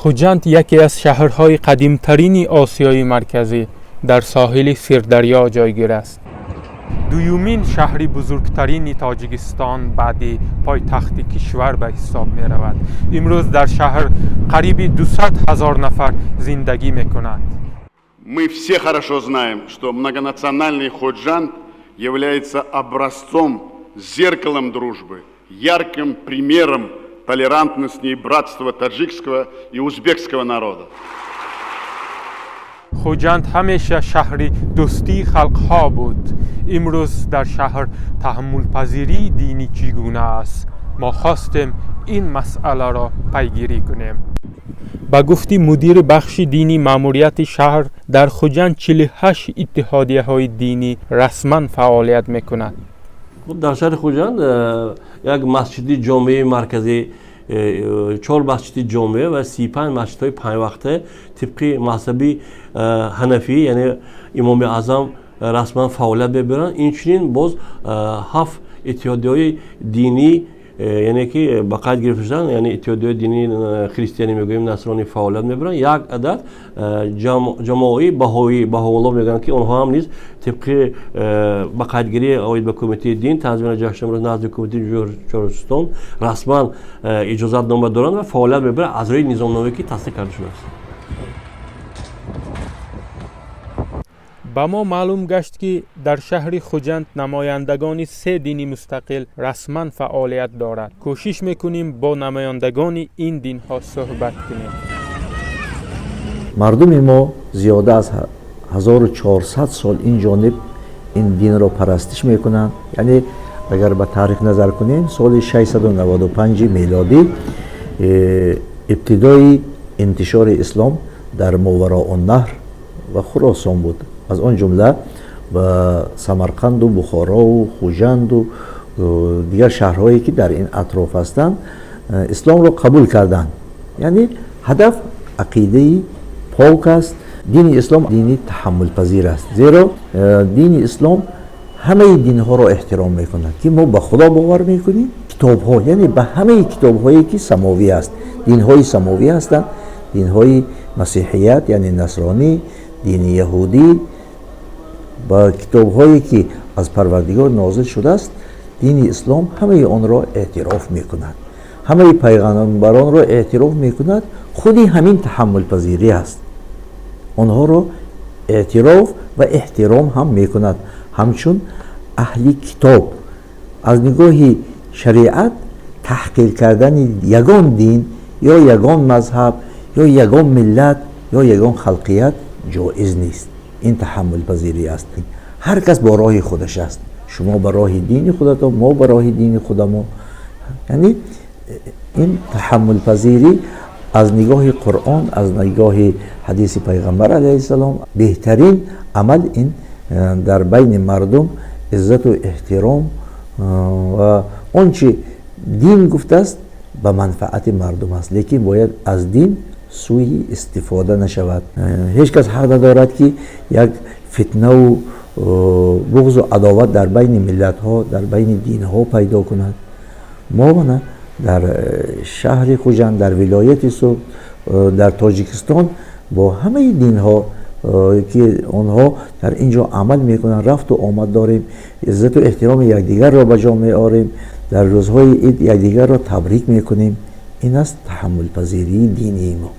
خوجند یکی از شهرهای قدیمترین آسیای مرکزی در ساحل سیردریا جایگیر است. دومین شهر بزرگترین تاجیکستان بعد پایتخت کشور به حساب می رود. امروز در شهر قریب 200,000 نفر زندگی می کنند. Мы все хорошо знаем, что многонациональный Ходжанд является образцом, зеркалом дружбы, ярким примером толерантности и братства таджикского и узбекского народа. خوجند همیشه شهر دوستی خلقها بود. امروز در شهر تحمل پذیری دینی چگونه است؟ ما خواستیم این مسئله را پیگیری کنیم. با گفته مدیر بخش دینی ماموریت شهر، در خوجند 48 اتحادیه های دینی رسما فعالیت میکنند. در شهر خوجند یک مسجد جامعه مرکزی، 4 مسجد جامعه و 35 مسجد های 5 وقته طبق مذهب حنفی یعنی امام اعظم رسما فعالیت میبرند. اینچنین باز 7 اتحادیه های دینی یعنی که با قید گرفته شدن، یعنی اتحادیه دینی خریستیانی میگوییم، نصرانی فعالیت میبرند. یک عدد جماعی بهاءالله میگن که اونها هم نیز طبق با قیدگیری آید به کمیته دین تنظیم جشن امروز نزد کمیته جورجستان رسما اجازت نامه دارند و فعالیت میبرند از روی نظامنامه‌ای که تصدیق کرده شده است. با ما معلوم گشت که در شهر خوجند نمایندگان 3 دینی مستقل رسما فعالیت دارد. کوشش میکنیم با نمایندگان این دین ها صحبت کنیم. مردم ما زیاده از 1400 سال این جانب این دین را پرستش میکنند. یعنی اگر به تاریخ نظر کنیم سال 695 میلادی ابتدای انتشار اسلام در ماوراءالنهر و خراسان بود. از آن جمله به سمرقند و بخارا و خوجند و دیگر شهرهایی که در این اطراف هستند اسلام را قبول کردند. یعنی هدف عقیده پاک است. دین اسلام دینی تحمل پذیر است، زیرا دین اسلام همه دین ها را احترام میکند که ما به خدا باور میکنیم. کتاب ها یعنی به همه کتاب هایی که سماوی است، دین های سماوی هستند، دین های مسیحیت یعنی نصرانی، دین یهودی، با کتاب هایی که از پروردگار نازل شده است، دین اسلام همه آن را اعتراف میکند، همه پیغمبران را اعتراف میکند. خودی همین تحمل پذیری است، آنها را اعتراف و احترام هم میکند. همچون اهل کتاب از نگاه شریعت تحقیر کردن یگان دین یا یگان مذهب یا یگان ملت یا یگان خلقیت جایز نیست. این تحمل پذیری است. هر کس با راه خودش است. شما با راه دین خودتان، ما با راه دین خودمون. یعنی این تحمل پذیری از نگاه قرآن، از نگاه حدیث پیغمبر علیه السلام بهترین عمل این در بین مردم عزت و احترام و آنچه دین گفته است به منفعت مردم است، لیکن باید از دین سوی استفاده نشود. هیچ کس حق ندارد که یک فتنه و بغض و عداوت در بین ملت ها، در بین دین ها پیدا کند. ما در شهر خوجند، در ولایت سوق، در تاجیکستان با همه دین ها که آنها در اینجا عمل میکنند رفت و آمد داریم. عزت و احترام یکدیگر را به جا میاریم. در روزهای عید یکدیگر را تبریک میکنیم. این است تحمل پذیری دینی ما.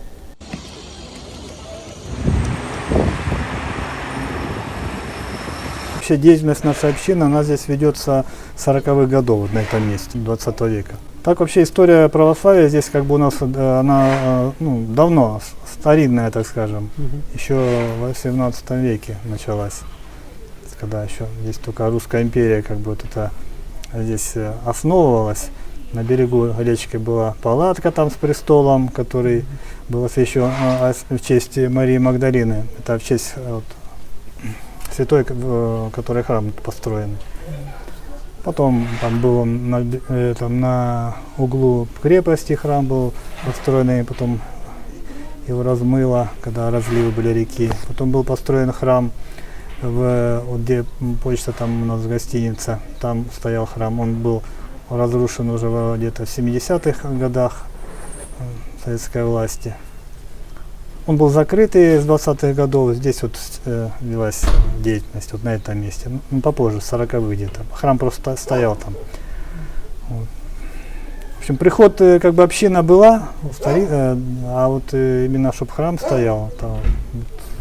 Вообще деятельность нашей общины, она здесь ведется с 40-х годов на этом месте, 20 века. Так вообще история православия здесь как бы у нас, она давно, старинная, так скажем, еще в 18 веке началась, когда еще здесь только Русская империя как бы вот это здесь основывалась. На берегу речки была палатка там с престолом, который был освящен в честь Марии Магдалины. Это в честь святой, который храм построен. Потом там был на углу крепости храм был построенный, потом его размыло, когда разливы были реки. Потом был построен храм, вот где почта, там у нас гостиница, там стоял храм. Он был разрушен уже где-то в 70-х годах советской власти. Он был закрытый с 20-х годов, здесь вот велась деятельность вот на этом месте. Ну, попозже, с 40-х где-то. Храм просто стоял там. Вот. В общем, приход, как бы община была, а вот именно, чтобы храм стоял, там,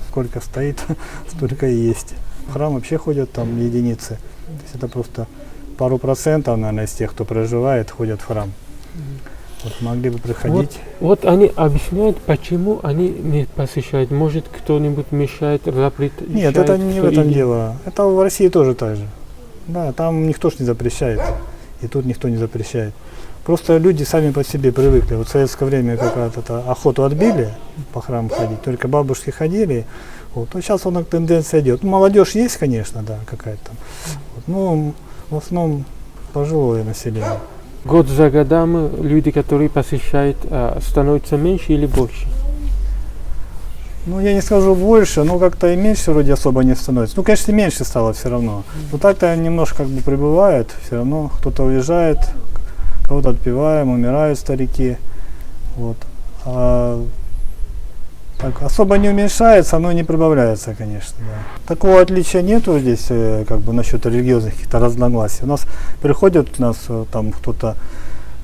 сколько стоит, столько и есть. В храм вообще ходят там единицы. То есть это просто пару процентов, наверное, из тех, кто проживает, ходят в храм. Вот могли бы приходить. Вот они объясняют, почему они не посещают. Может, кто-нибудь мешает, запрещает? Нет, это не в этом дело. Это в России тоже так же. Да, там никто ж не запрещает. И тут никто не запрещает. Просто люди сами по себе привыкли. Вот в советское время какая-то охоту отбили по храму ходить, только бабушки ходили. Вот. Но сейчас она тенденция идет. Ну, молодежь есть, конечно, да, какая-то там. Вот. Но в основном пожилое население. Год за годом люди, которые посещают, становятся меньше или больше? Ну, я не скажу больше, но как-то и меньше вроде особо не становится. Ну, конечно, меньше стало все равно. Но так-то немножко как бы прибывает, все равно кто-то уезжает, кого-то отпеваем, умирают старики. Вот. Так, особо не уменьшается, но не прибавляется, конечно. Да. Такого отличия нету здесь, как бы насчет религиозных каких-то разногласий. У нас приходят там кто-то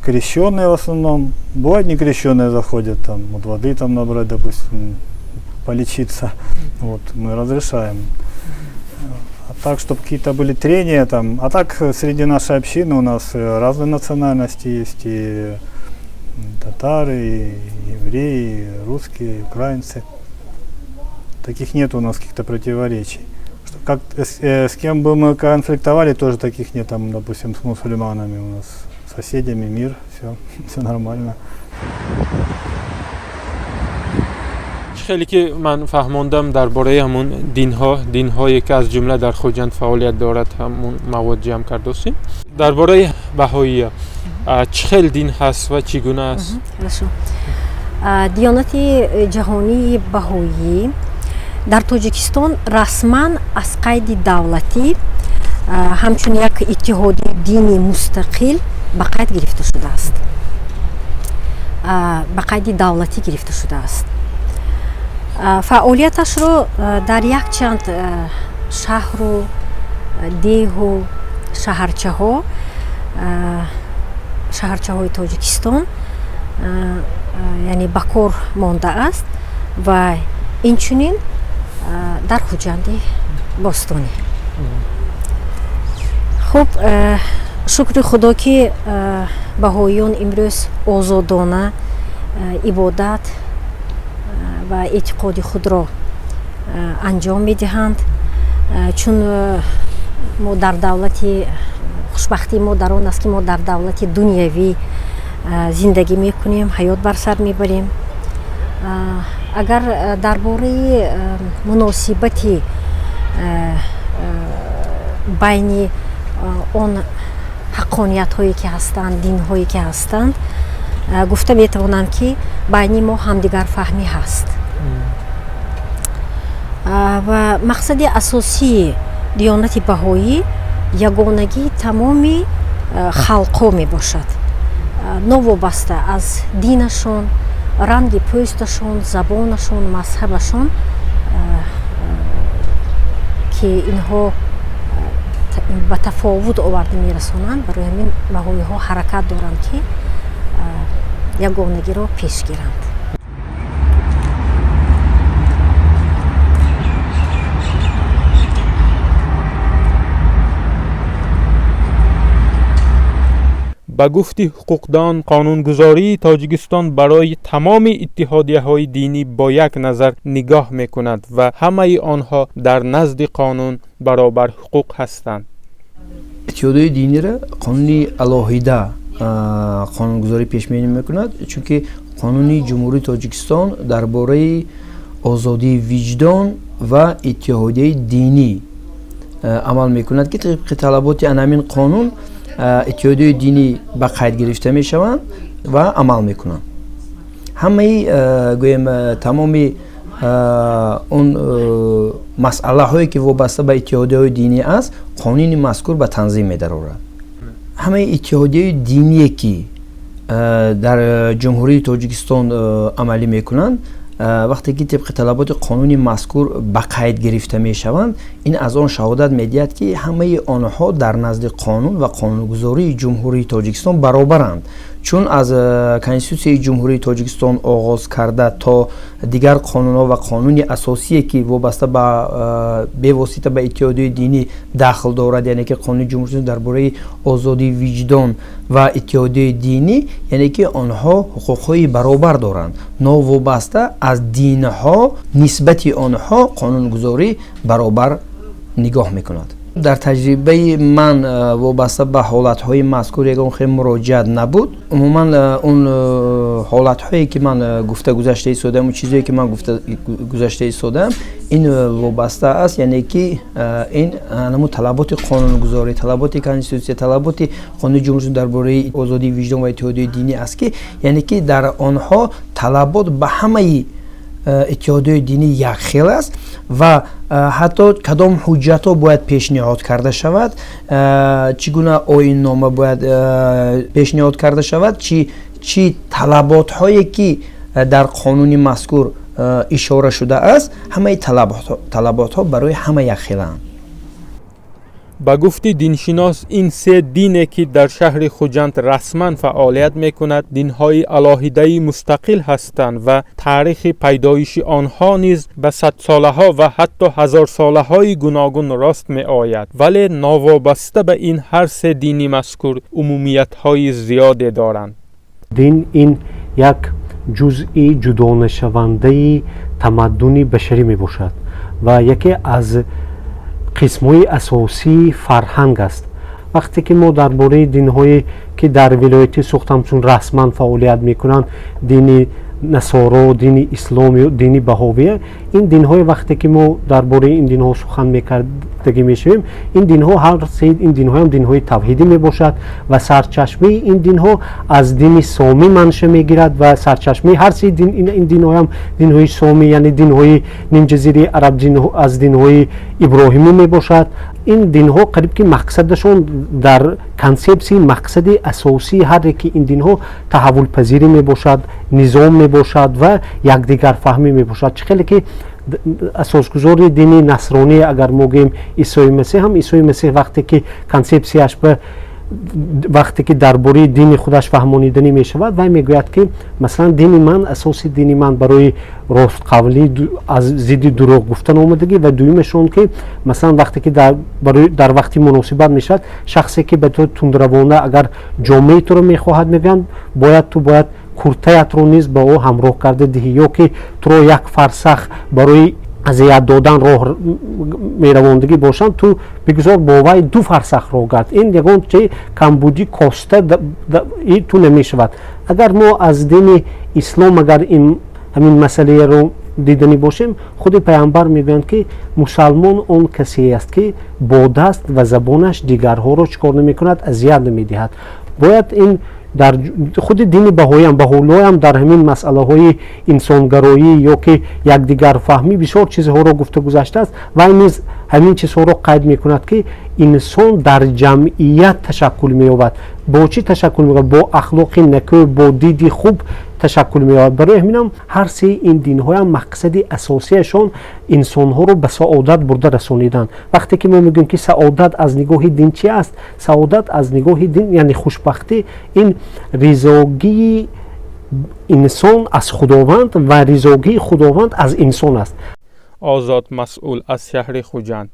крещенные в основном, бывает не крещенные заходят, там вот воды там набрать, допустим, полечиться. Вот, мы разрешаем. А так, чтобы какие-то были трения там. А так среди нашей общины у нас разные национальности есть, и татары, и евреи, и русские, и украинцы. Таких нет у нас каких-то противоречий. Что, как, с кем бы мы конфликтовали, тоже таких нет, там, допустим, с мусульманами у нас, с соседями мир, все нормально. خیلی که من فهموندم درباره همون دین‌هایی که از جمله در خوجند فعالیت دارد همون مواد جمع کردیم. درباره بهایی چه خیلی دین هست و چگونه است؟ دیانت جهانی بهایی در تاجیکستان رسما از قید دولتی همچون یک اتحادیه دینی مستقل به قید گرفته شده است. به قید دولتی گرفته شده است. فعالیتش رو در یک چند شهر و دیه و شهرچه های تاجیکستان یعنی به کار مانده است و اینچنین در خوجند باستانی. خب شکر خدا که بهاییان امروز آزادانه عبادت و اعتقاد خود را انجام میدهند، چون ما در دولت خوشبختی ما در آن است که ما در دولت دنیوی زندگی میکنیم، حیات بر سر میبریم. اگر درباره مناسبت بین آن حقانیت هایی که هستند، دین هایی که هستند، گفته میتوانم که بین ما همدیگر فهمی هست. و مقصد اساسی دیانت بهایی یگانگی تمامی خلقها می باشد، نوابسته از دینشان، رنگ پوستشان، زبانشان، مذهبشان، که اینها به تفاوت آورده می رسانند. برای همین بهایی ها حرکت دارند که یگانگی را پیش گیرند. با گفت حقوقدان قانونگذاری تاجیکستان برای تمام اتحادیه‌های دینی با یک نظر نگاه می‌کند و همه آنها در نزد قانون برابر حقوق هستند. اتحادیه دینی را قانونی علاهیده قانونگذاری پیش می‌کند، چون قانونی جمهوری تاجیکستان درباره آزادی وجدان و اتحادیه دینی عمل می‌کند که طبق طلبات همین قانون اتحادیه دینی به قید گرفته می شوند و عمل می کنند. همه گویم تمامی اون مسئله هایی که وابسته به اتحادیه دینی است قانون مذکور به تنظیم می درآورد. همه اتحادیه دینی که در جمهوری تاجیکستان عملی می کنند вақте ки тибқи талаботи қонуни мазкур ба қайд гирифта мешаванд, ин аз он шаҳодат медиҳад ки ҳамаи онҳо дар назди қонун ва қонунгузории ҷумҳурии тоҷикистон баробаранд. чун аз конститутсияи ҷумҳурии тоҷикистон оғоз карда то дигар қонунҳо ва қонуни асосие ки вобаста ба бевосита ба иттиҳодияи динӣ дахл дорад, яъне ки қонуни ҷумҳурии дар бораи озодии виҷдон ва иттиҳодияи динӣ, яъне ки онҳо ҳуқуқҳои баробар доранд, новобаста аз динҳо нисбати онҳо қонунгузорӣ баробар нигоҳ мекунад. дар таҷрибаи ман вобаста ба ҳолатҳои мазкур ягон хел муроҷиат набуд. умуман он ҳолатҳое ки ман гуфта гузашта истодам, чизое ки ман гуфта гузашта истодам, ин вобаста аст, яъне ки ин намо талаботи қонунгузорӣ, талаботи конститутсия, талаботи қонуни ҷумҳурӣ дар бораи озодии виҷдон ва иттиҳодияи динӣ аст ки яъне ки дар онҳо талабот ба ҳамаи иттиҳодияи динӣ якхел аст ва ҳатто кадом ҳуҷҷатҳо бояд пешниҳод карда шавад, чӣ гуна оиннома бояд пешниҳод карда шавад, чӣ талаботҳое ки дар қонуни мазкур ишора шудааст, ҳамаи талаботҳо барои ҳама якхелаанд. ба гуфти диншинос, ин се дине ки дар шаҳри хуҷанд расман фаъолият мекунад, динҳои алоҳидаи мустақил ҳастанд ва таърихи пайдоиши онҳо низ ба садсолаҳо ва ҳатто ҳазорсолаҳои гуногун рост меояд, вале новобаста ба ин ҳар се дини мазкур умумиятҳои зиёде доранд. дин ин як ҷузъи ҷудонашавандаи тамаддуни башарӣ мебошад ва яке аз қисмҳои асосии фарҳанг аст. вақте ки мо дар бораи динҳое ки дар вилояти суғд ҳамчун расман фаъолият мекунанд, дини насоро, дини ислом ё дини баҳовия, ин динҳое вақте ки мо дар бораи ин динҳо сухан мекардагӣ мешавем, ин динҳо ҳар се ин динҳоям динҳои тавҳидӣ мебошад ва сарчашмаи ин динҳо аз дини соми манша мегирад ва сарчашмаи ҳар се ин динҳоям динҳои соми, яъне динҳои нимҷазираи араб аз динҳои иброҳимӣ мебошад. ин динҳо қариб ки мақсадашон дар консепсияи мақсади асосии ҳаре ки ин динҳо таҳаввулпазирӣ мебошад, низом мебошад ва якдигарфаҳмӣ мебошад. чӣ хеле ки асосгузори дини насронӣ агар мо гӯем исои масеҳ ҳам, исои масеҳ вақте ки консепсияш ба вақте ки дар бораи дини худаш фаҳмониданӣ мешавад, вай мегӯяд ки масалан дини ман, асоси дини ман барои ростқавлӣ, аз зидди дурӯғ гуфтан омадагӣ ва дуюмашон ки масалан вақте ки дар вақти муносибат мешавад, шахсе ки ба таври тундравона агар ҷомеи туро мехоҳад, мегӯянд ту бояд куртаятро низ ба ӯ ҳамроҳ карда диҳӣ, ё ки туро як фарсах барои азият додан роҳ меравондагӣ бошанд, ту бигузор бо вай 2 фарсах роҳ гард. ин ягон чи камбудӣ коста ту намешавад. агар мо аз дини ислом агар ҳамин масъалаеро дидани бошем, худи пайғамбар мегӯянд ки мусалмон он касе аст ки бо даст ва забонаш дигарҳоро чӣ кор намекунад, азият намедиҳад. бояд ин дар худи дини баҳоиам дар ҳамин масъалаҳои инсонгароӣ ё ки якдигарфаҳмӣ бисёр чизҳоро гуфта гузаштааст. вай низ ҳамин чизҳоро қайд мекунад ки инсон дар ҷамъият ташаккул меёбад. бо чӣ ташаккул меёбад? бо ахлоқи накӯ, бо диди хуб ташаккул меёбад. барои ҳаминам ҳар се ин динҳоям мақсади асосияшон инсонҳоро ба саодат бурда расонидан. вақте ки мо мегӯем ки саодат аз нигоҳи дин чӣ аст? саодат аз нигоҳи дин яъне хушбахтӣ, ин ризогии инсон аз худованд ва ризогии худованд аз инсон аст. озод масъул аз шаҳри хуҷанд.